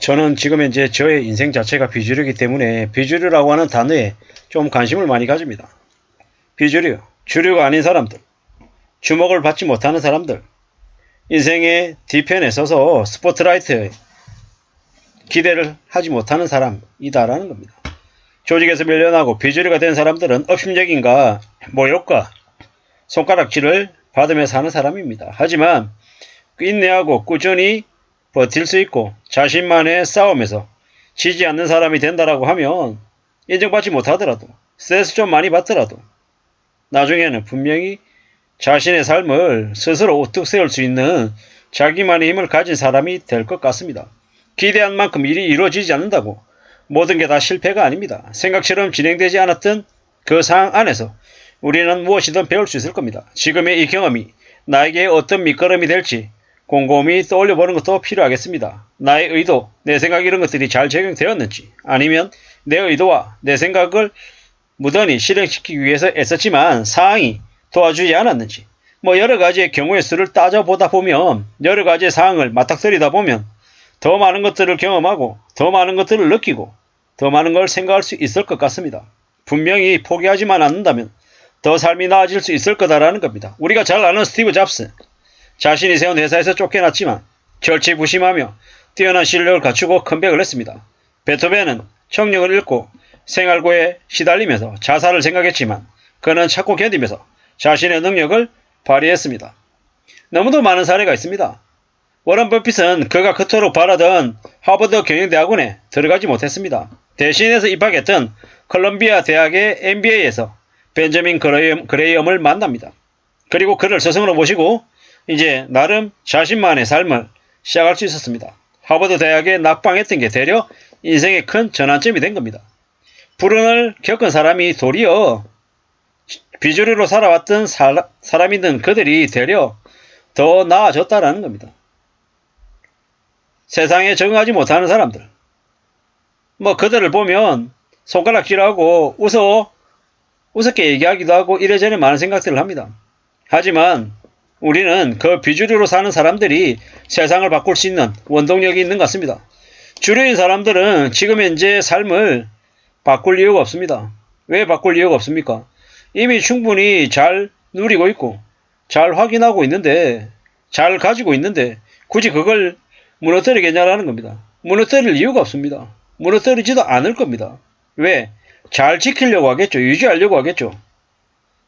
저는 지금 현재 저의 인생 자체가 비주류이기 때문에 비주류라고 하는 단어에 좀 관심을 많이 가집니다. 비주류, 주류가 아닌 사람들, 주목을 받지 못하는 사람들, 인생의 뒤편에 서서 스포트라이트에 기대를 하지 못하는 사람이다라는 겁니다. 조직에서 밀려나고 비주류가 된 사람들은 업심적인가 모욕과 손가락질을 받으며 사는 사람입니다. 하지만 인내하고 꾸준히 버틸 수 있고 자신만의 싸움에서 지지 않는 사람이 된다라고 하면 인정받지 못하더라도 스트레스 좀 많이 받더라도 나중에는 분명히 자신의 삶을 스스로 우뚝 세울 수 있는 자기만의 힘을 가진 사람이 될 것 같습니다. 기대한 만큼 일이 이루어지지 않는다고 모든 게 다 실패가 아닙니다. 생각처럼 진행되지 않았던 그 상황 안에서 우리는 무엇이든 배울 수 있을 겁니다. 지금의 이 경험이 나에게 어떤 밑거름이 될지 곰곰이 떠올려보는 것도 필요하겠습니다. 나의 의도, 내 생각 이런 것들이 잘 적용되었는지 아니면 내 의도와 내 생각을 무던히 실행시키기 위해서 애썼지만 상황이 도와주지 않았는지 여러가지의 경우의 수를 따져보다 보면 여러가지의 상황을 맞닥뜨리다 보면 더 많은 것들을 경험하고 더 많은 것들을 느끼고 더 많은 걸 생각할 수 있을 것 같습니다. 분명히 포기하지만 않는다면 더 삶이 나아질 수 있을 거다라는 겁니다. 우리가 잘 아는 스티브 잡스, 자신이 세운 회사에서 쫓겨났지만 절치부심하며 뛰어난 실력을 갖추고 컴백을 했습니다. 베토벤은 청력을 잃고 생활고에 시달리면서 자살을 생각했지만 그는 참고 견디면서 자신의 능력을 발휘했습니다. 너무도 많은 사례가 있습니다. 워런 버핏은 그가 그토록 바라던 하버드 경영대학원에 들어가지 못했습니다. 대신해서 입학했던 컬럼비아 대학의 MBA에서 벤저민 그레이엄을 만납니다. 그리고 그를 스승으로 모시고 이제 나름 자신만의 삶을 시작할 수 있었습니다. 하버드 대학에 낙방했던 게 되려 인생의 큰 전환점이 된 겁니다. 불운을 겪은 사람이 도리어 비주류로 살아왔던 사람이든 그들이 되려 더 나아졌다라는 겁니다. 세상에 적응하지 못하는 사람들, 그들을 보면 손가락질하고 우습게 얘기하기도 하고 이래저래 많은 생각들을 합니다. 하지만 우리는 그 비주류로 사는 사람들이 세상을 바꿀 수 있는 원동력이 있는 것 같습니다. 주류인 사람들은 지금 현재 삶을 바꿀 이유가 없습니다. 왜 바꿀 이유가 없습니까? 이미 충분히 잘 누리고 있고 잘 확인하고 있는데 잘 가지고 있는데 굳이 그걸 무너뜨리겠냐라는 겁니다. 무너뜨릴 이유가 없습니다. 무너뜨리지도 않을 겁니다. 왜? 잘 지키려고 하겠죠. 유지하려고 하겠죠.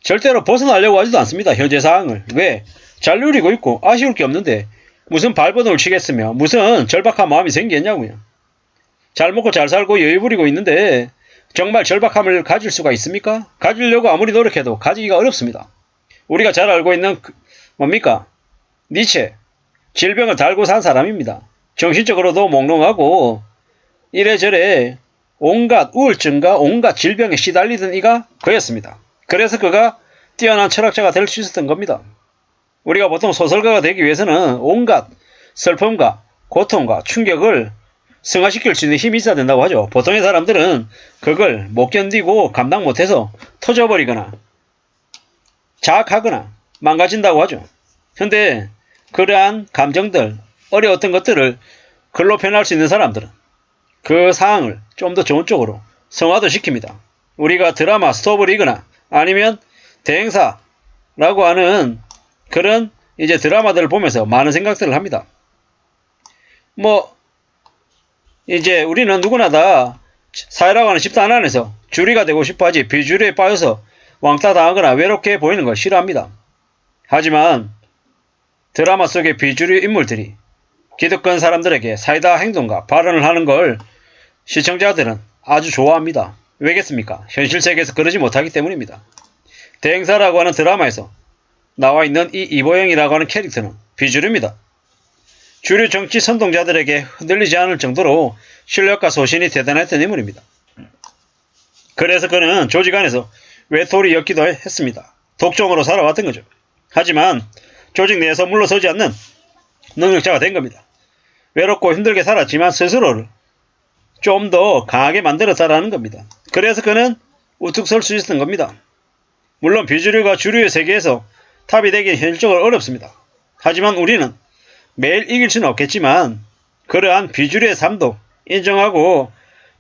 절대로 벗어나려고 하지도 않습니다. 현재 상황을. 왜? 잘 누리고 있고 아쉬울 게 없는데 무슨 발버둥을 치겠으며 무슨 절박한 마음이 생기겠냐고요. 잘 먹고 잘 살고 여유 부리고 있는데 정말 절박함을 가질 수가 있습니까? 가지려고 아무리 노력해도 가지기가 어렵습니다. 우리가 잘 알고 있는 뭡니까? 니체. 질병을 달고 산 사람입니다. 정신적으로도 몽롱하고 이래저래 온갖 우울증과 온갖 질병에 시달리던 이가 그였습니다. 그래서 그가 뛰어난 철학자가 될 수 있었던 겁니다. 우리가 보통 소설가가 되기 위해서는 온갖 슬픔과 고통과 충격을 승화시킬 수 있는 힘이 있어야 된다고 하죠. 보통의 사람들은 그걸 못 견디고 감당 못해서 터져버리거나 자학하거나 망가진다고 하죠. 근데 그러한 감정들, 어려웠던 것들을 글로 표현할 수 있는 사람들은 그 상황을 좀 더 좋은 쪽으로 성화도 시킵니다. 우리가 드라마 스토브리거나 아니면 대행사라고 하는 그런 이제 드라마들을 보면서 많은 생각들을 합니다. 이제 우리는 누구나 다 사회라고 하는 집단 안에서 주류가 되고 싶어 하지 비주류에 빠져서 왕따 당하거나 외롭게 보이는 걸 싫어합니다. 하지만 드라마 속의 비주류 인물들이 기득권 사람들에게 사이다 행동과 발언을 하는 걸 시청자들은 아주 좋아합니다. 왜겠습니까? 현실 세계에서 그러지 못하기 때문입니다. 대행사라고 하는 드라마에서 나와 있는 이 이보영이라고 하는 캐릭터는 비주류입니다. 주류 정치 선동자들에게 흔들리지 않을 정도로 실력과 소신이 대단했던 인물입니다. 그래서 그는 조직 안에서 외톨이였기도 했습니다. 독종으로 살아왔던 거죠. 하지만 조직 내에서 물러서지 않는 능력자가 된 겁니다. 외롭고 힘들게 살았지만 스스로를 좀 더 강하게 만들었다라는 겁니다. 그래서 그는 우뚝 설 수 있었던 겁니다. 물론 비주류가 주류의 세계에서 탑이 되기는 현실적으로 어렵습니다. 하지만 우리는 매일 이길 수는 없겠지만 그러한 비주류의 삶도 인정하고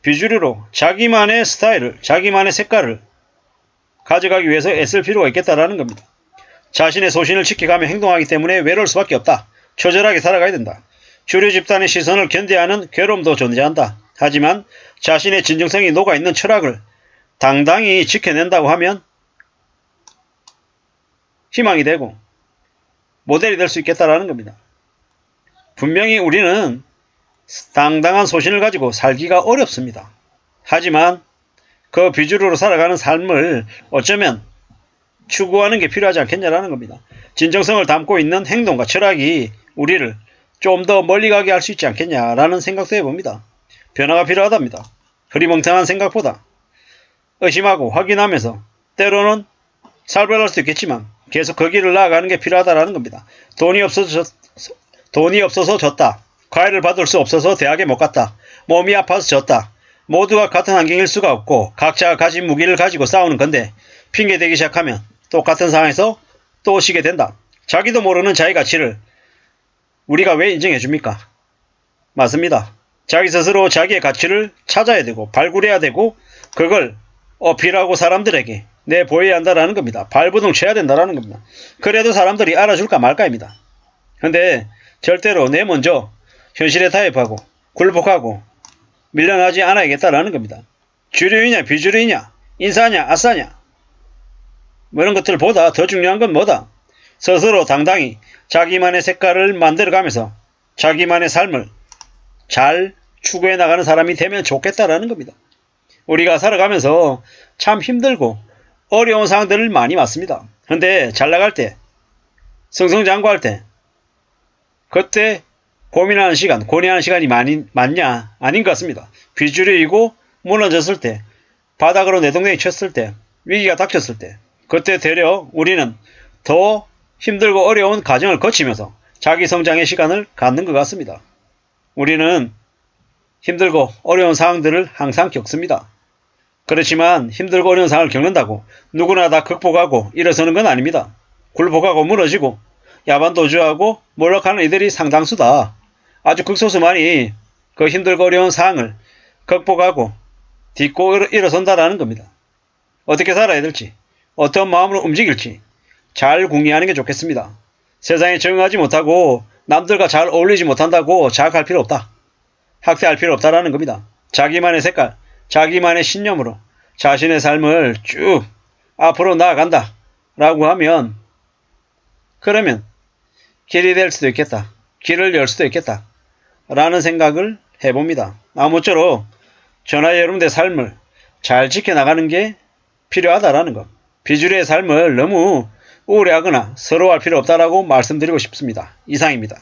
비주류로 자기만의 스타일을, 자기만의 색깔을 가져가기 위해서 애쓸 필요가 있겠다라는 겁니다. 자신의 소신을 지켜가며 행동하기 때문에 외로울 수밖에 없다. 처절하게 살아가야 된다. 주류 집단의 시선을 견뎌야 하는 괴로움도 존재한다. 하지만 자신의 진정성이 녹아있는 철학을 당당히 지켜낸다고 하면 희망이 되고 모델이 될 수 있겠다라는 겁니다. 분명히 우리는 당당한 소신을 가지고 살기가 어렵습니다. 하지만 그 비주류로 살아가는 삶을 어쩌면 추구하는 게 필요하지 않겠냐라는 겁니다. 진정성을 담고 있는 행동과 철학이 우리를 좀 더 멀리 가게 할 수 있지 않겠냐라는 생각도 해봅니다. 변화가 필요하답니다. 흐리멍텅한 생각보다 의심하고 확인하면서 때로는 살벌할 수도 있겠지만 계속 그 길을 나아가는 게 필요하다라는 겁니다. 돈이 없어서 졌다. 과외를 받을 수 없어서 대학에 못 갔다. 몸이 아파서 졌다. 모두가 같은 환경일 수가 없고 각자가 가진 무기를 가지고 싸우는 건데 핑계대기 시작하면 똑같은 상황에서 또 오시게 된다. 자기도 모르는 자기 가치를 우리가 왜 인정해줍니까? 맞습니다. 자기 스스로 자기의 가치를 찾아야 되고 발굴해야 되고 그걸 어필하고 사람들에게 내보여야 한다라는 겁니다. 발부둥 쳐야 된다라는 겁니다. 그래도 사람들이 알아줄까 말까입니다. 근데 절대로 내 먼저 현실에 타협하고 굴복하고 밀려나지 않아야겠다라는 겁니다. 주류이냐 비주류이냐 인싸냐 아싸냐 뭐 이런 것들보다 더 중요한 건 뭐다? 스스로 당당히 자기만의 색깔을 만들어가면서 자기만의 삶을 잘 추구해 나가는 사람이 되면 좋겠다라는 겁니다. 우리가 살아가면서 참 힘들고 어려운 상황들을 많이 맞습니다. 근데 잘 나갈 때 승승장구할 때 그때 고민하는 시간, 고뇌하는 시간이 많냐? 아닌 것 같습니다. 비주류이고 무너졌을 때, 바닥으로 내동댕이 쳤을 때, 위기가 닥쳤을 때, 그때 되려 우리는 더 힘들고 어려운 과정을 거치면서 자기 성장의 시간을 갖는 것 같습니다. 우리는 힘들고 어려운 상황들을 항상 겪습니다. 그렇지만 힘들고 어려운 상황을 겪는다고 누구나 다 극복하고 일어서는 건 아닙니다. 굴복하고 무너지고 야반도주하고 몰락하는 이들이 상당수다. 아주 극소수만이 그 힘들고 어려운 상황을 극복하고 딛고 일어선다라는 겁니다. 어떻게 살아야 될지, 어떤 마음으로 움직일지 잘 궁리하는 게 좋겠습니다. 세상에 적응하지 못하고 남들과 잘 어울리지 못한다고 자학할 필요 없다. 학대할 필요 없다라는 겁니다. 자기만의 색깔, 자기만의 신념으로 자신의 삶을 쭉 앞으로 나아간다 라고 하면 그러면 길이 될 수도 있겠다. 길을 열 수도 있겠다. 라는 생각을 해봅니다. 아무쪼록 저나 여러분들의 삶을 잘 지켜나가는 게 필요하다라는 것. 비주류의 삶을 너무 우울해하거나 서러워할 필요 없다라고 말씀드리고 싶습니다. 이상입니다.